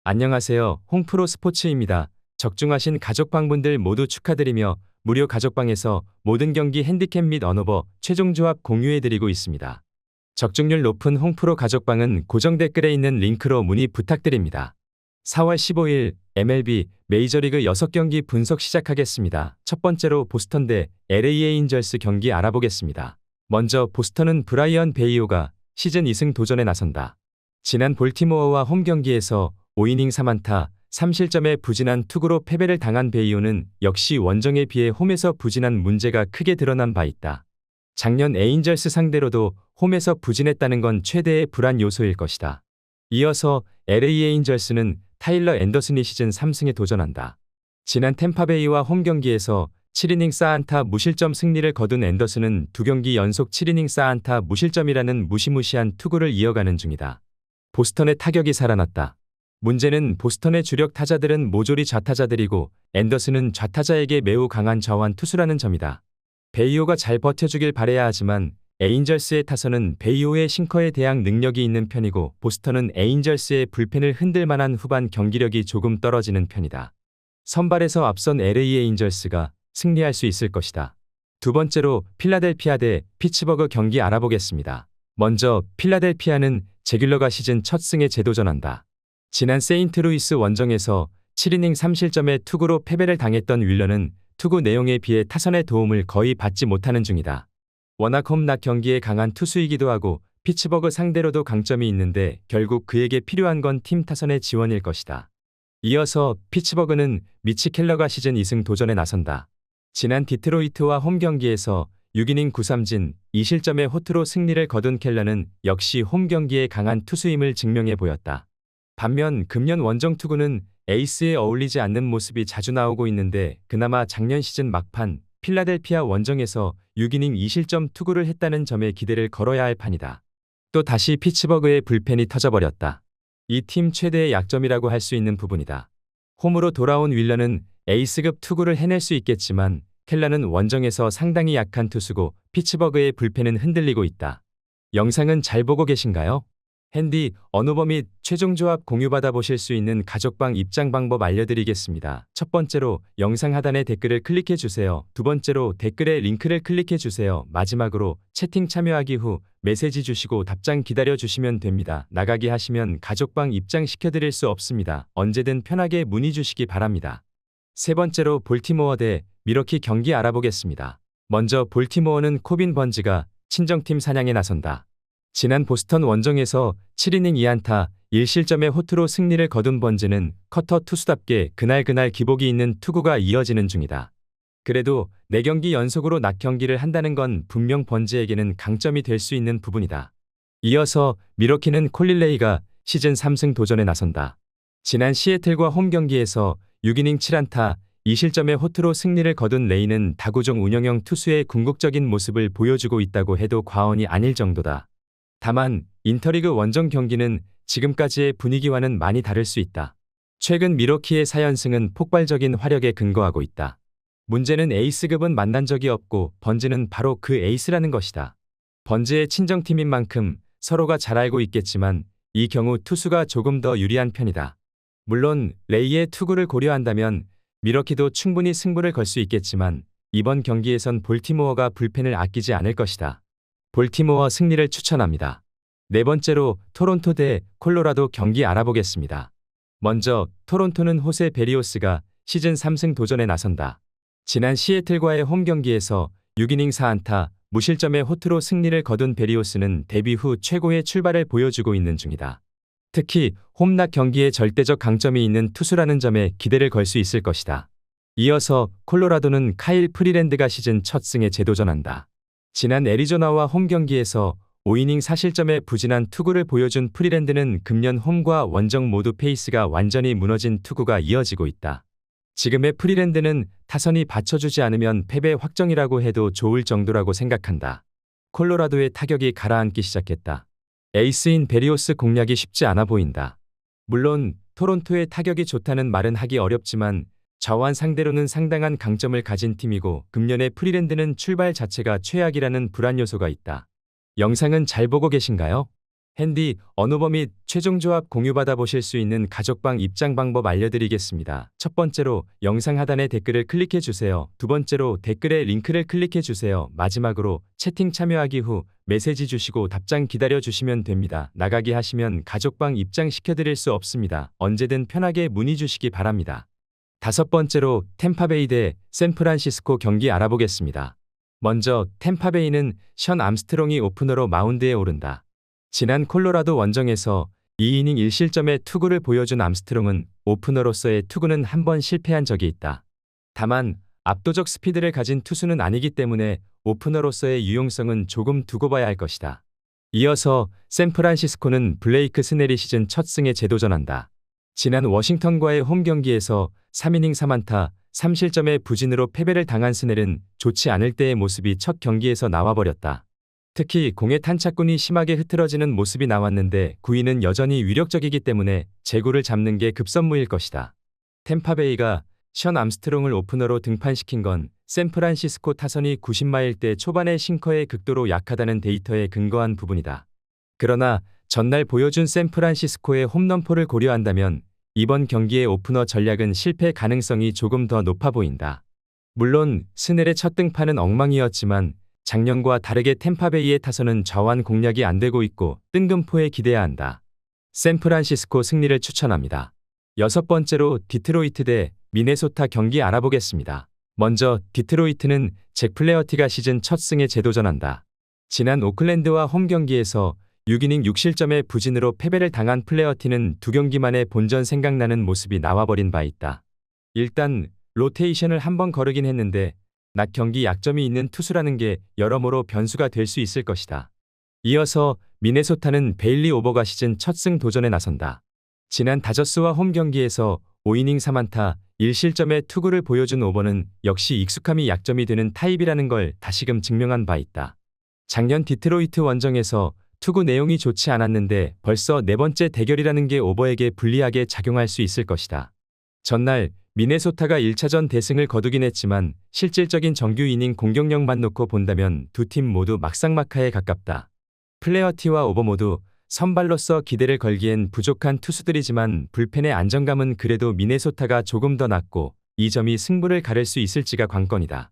안녕하세요. 홍프로 스포츠입니다. 적중하신 가족방분들 모두 축하드리며 무료 가족방에서 모든 경기 핸디캡 및 언오버 최종 조합 공유해드리고 있습니다. 적중률 높은 홍프로 가족방은 고정 댓글에 있는 링크로 문의 부탁드립니다. 4월 15일 MLB 메이저리그 6경기 분석 시작하겠습니다. 첫 번째로 보스턴 대 LA 에인절스 경기 알아보겠습니다. 먼저 보스턴은 브라이언 베이오가 시즌 2승 도전에 나선다. 지난 볼티모어와 홈 경기에서 5이닝 3안타 3실점의 부진한 투구로 패배를 당한 베이오는 역시 원정에 비해 홈에서 부진한 문제가 크게 드러난 바 있다. 작년 에인절스 상대로도 홈에서 부진했다는 건 최대의 불안 요소일 것이다. 이어서 LA 에인절스는 타일러 앤더슨이 시즌 3승에 도전한다. 지난 템파베이와 홈 경기에서 7이닝 4안타 무실점 승리를 거둔 앤더슨은 2경기 연속 7이닝 4안타 무실점이라는 무시무시한 투구를 이어가는 중이다. 보스턴의 타격이 살아났다. 문제는 보스턴의 주력 타자들은 모조리 좌타자들이고 앤더슨은 좌타자에게 매우 강한 좌완 투수라는 점이다. 베이오가 잘 버텨주길 바라야 하지만 에인절스의 타선은 베이오의 싱커에 대항 능력이 있는 편이고 보스턴은 에인절스의 불펜을 흔들 만한 후반 경기력이 조금 떨어지는 편이다. 선발에서 앞선 LA 에인절스가 승리할 수 있을 것이다. 두 번째로 필라델피아 대 피츠버그 경기 알아보겠습니다. 먼저 필라델피아는 제귤러가 시즌 첫 승에 재도전한다. 지난 세인트루이스 원정에서 7이닝 3실점의 투구로 패배를 당했던 윌러는 투구 내용에 비해 타선의 도움을 거의 받지 못하는 중이다. 워낙 홈락 경기에 강한 투수이기도 하고 피츠버그 상대로도 강점이 있는데 결국 그에게 필요한 건 팀 타선의 지원일 것이다. 이어서 피츠버그는 미치 켈러가 시즌 2승 도전에 나선다. 지난 디트로이트와 홈 경기에서 6이닝 9삼진 2실점의 호투로 승리를 거둔 켈러는 역시 홈 경기에 강한 투수임을 증명해 보였다. 반면 금년 원정 투구는 에이스에 어울리지 않는 모습이 자주 나오고 있는데 그나마 작년 시즌 막판 필라델피아 원정에서 6이닝 2실점 투구를 했다는 점에 기대를 걸어야 할 판이다. 또 다시 피츠버그의 불펜이 터져버렸다. 이 팀 최대의 약점이라고 할 수 있는 부분이다. 홈으로 돌아온 윌러는 에이스급 투구를 해낼 수 있겠지만 켈러는 원정에서 상당히 약한 투수고 피츠버그의 불펜은 흔들리고 있다. 영상은 잘 보고 계신가요? 핸디, 언오버 및 최종 조합 공유받아 보실 수 있는 가족방 입장 방법 알려드리겠습니다. 첫 번째로 영상 하단에 댓글을 클릭해 주세요. 두 번째로 댓글에 링크를 클릭해 주세요. 마지막으로 채팅 참여하기 후 메시지 주시고 답장 기다려 주시면 됩니다. 나가기 하시면 가족방 입장 시켜드릴 수 없습니다. 언제든 편하게 문의 주시기 바랍니다. 세 번째로 볼티모어 대 미러키 경기 알아보겠습니다. 먼저 볼티모어는 코빈 번즈가 친정팀 사냥에 나선다. 지난 보스턴 원정에서 7이닝 2안타 1실점의 호투로 승리를 거둔 번즈는 커터 투수답게 그날 기복이 있는 투구가 이어지는 중이다. 그래도 4경기 연속으로 낮 경기를 한다는 건 분명 번즈에게는 강점이 될 수 있는 부분이다. 이어서 미러키는 콜릴레이가 시즌 3승 도전에 나선다. 지난 시애틀과 홈 경기에서 6이닝 7안타 2실점의 호투로 승리를 거둔 레이는 다구종 운영형 투수의 궁극적인 모습을 보여주고 있다고 해도 과언이 아닐 정도다. 다만 인터리그 원정 경기는 지금까지의 분위기와는 많이 다를 수 있다. 최근 미러키의 4연승은 폭발적인 화력에 근거하고 있다. 문제는 에이스급은 만난 적이 없고 번즈는 바로 그 에이스라는 것이다. 번즈의 친정팀인 만큼 서로가 잘 알고 있겠지만 이 경우 투수가 조금 더 유리한 편이다. 물론 레이의 투구를 고려한다면 미러키도 충분히 승부를 걸 수 있겠지만 이번 경기에선 볼티모어가 불펜을 아끼지 않을 것이다. 볼티모어 승리를 추천합니다. 네 번째로 토론토 대 콜로라도 경기 알아보겠습니다. 먼저 토론토는 호세 베리오스가 시즌 3승 도전에 나선다. 지난 시애틀과의 홈 경기에서 6이닝 4안타 무실점의 호투로 승리를 거둔 베리오스는 데뷔 후 최고의 출발을 보여주고 있는 중이다. 특히 홈락 경기에 절대적 강점이 있는 투수라는 점에 기대를 걸 수 있을 것이다. 이어서 콜로라도는 카일 프리랜드가 시즌 첫 승에 재도전한다. 지난 애리조나와 홈 경기에서 5이닝 4실점의 부진한 투구를 보여준 프리랜드는 금년 홈과 원정 모두 페이스가 완전히 무너진 투구가 이어지고 있다. 지금의 프리랜드는 타선이 받쳐주지 않으면 패배 확정이라고 해도 좋을 정도라고 생각한다. 콜로라도의 타격이 가라앉기 시작했다. 에이스인 베리오스 공략이 쉽지 않아 보인다. 물론 토론토의 타격이 좋다는 말은 하기 어렵지만 좌완 상대로는 상당한 강점을 가진 팀이고 금년의 프리랜드는 출발 자체가 최악이라는 불안 요소가 있다. 영상은 잘 보고 계신가요? 핸디, 언어버 및 최종 조합 공유받아 보실 수 있는 가족방 입장 방법 알려드리겠습니다. 첫 번째로 영상 하단에 댓글을 클릭해 주세요. 두 번째로 댓글에 링크를 클릭해 주세요. 마지막으로 채팅 참여하기 후 메시지 주시고 답장 기다려 주시면 됩니다. 나가기 하시면 가족방 입장 시켜드릴 수 없습니다. 언제든 편하게 문의 주시기 바랍니다. 다섯 번째로 템파베이 대 샌프란시스코 경기 알아보겠습니다. 먼저 템파베이는 션 암스트롱이 오프너로 마운드에 오른다. 지난 콜로라도 원정에서 2이닝 1실점의 투구를 보여준 암스트롱은 오프너로서의 투구는 한 번 실패한 적이 있다. 다만 압도적 스피드를 가진 투수는 아니기 때문에 오프너로서의 유용성은 조금 두고 봐야 할 것이다. 이어서 샌프란시스코는 블레이크 스넬이 시즌 첫 승에 재도전한다. 지난 워싱턴과의 홈 경기에서 3이닝 3안타 3실점의 부진으로 패배를 당한 스넬은 좋지 않을 때의 모습이 첫 경기에서 나와버렸다. 특히 공의 탄착군이 심하게 흐트러지는 모습이 나왔는데 구위는 여전히 위력적이기 때문에 제구를 잡는 게 급선무일 것이다. 템파베이가 션 암스트롱을 오프너로 등판시킨 건 샌프란시스코 타선이 90마일대 초반의 싱커에 극도로 약하다는 데이터에 근거한 부분이다. 그러나 전날 보여준 샌프란시스코의 홈런포를 고려한다면 이번 경기의 오프너 전략은 실패 가능성이 조금 더 높아 보인다. 물론 스넬의 첫 등판은 엉망이었지만 작년과 다르게 템파베이의 타선은 좌완 공략이 안 되고 있고 뜬금포에 기대해야 한다. 샌프란시스코 승리를 추천합니다. 여섯 번째로 디트로이트 대 미네소타 경기 알아보겠습니다. 먼저 디트로이트는 잭 플레어티가 시즌 첫 승에 재도전한다. 지난 오클랜드와 홈 경기에서 6이닝 6실점의 부진으로 패배를 당한 플레어티는 두 경기 만에 본전 생각나는 모습이 나와버린 바 있다. 일단 로테이션을 한번 거르긴 했는데 낮 경기 약점이 있는 투수라는 게 여러모로 변수가 될 수 있을 것이다. 이어서 미네소타는 베일리 오버가 시즌 첫 승 도전에 나선다. 지난 다저스와 홈 경기에서 5이닝 3안타 1실점의 투구를 보여준 오버는 역시 익숙함이 약점이 되는 타입이라는 걸 다시금 증명한 바 있다. 작년 디트로이트 원정에서 투구 내용이 좋지 않았는데 벌써 네 번째 대결이라는 게 오버에게 불리하게 작용할 수 있을 것이다. 전날 미네소타가 1차전 대승을 거두긴 했지만 실질적인 정규 이닝 공격력만 놓고 본다면 두 팀 모두 막상막하에 가깝다. 플레어티와 오버 모두 선발로서 기대를 걸기엔 부족한 투수들이지만 불펜의 안정감은 그래도 미네소타가 조금 더 낮고 이 점이 승부를 가를 수 있을지가 관건이다.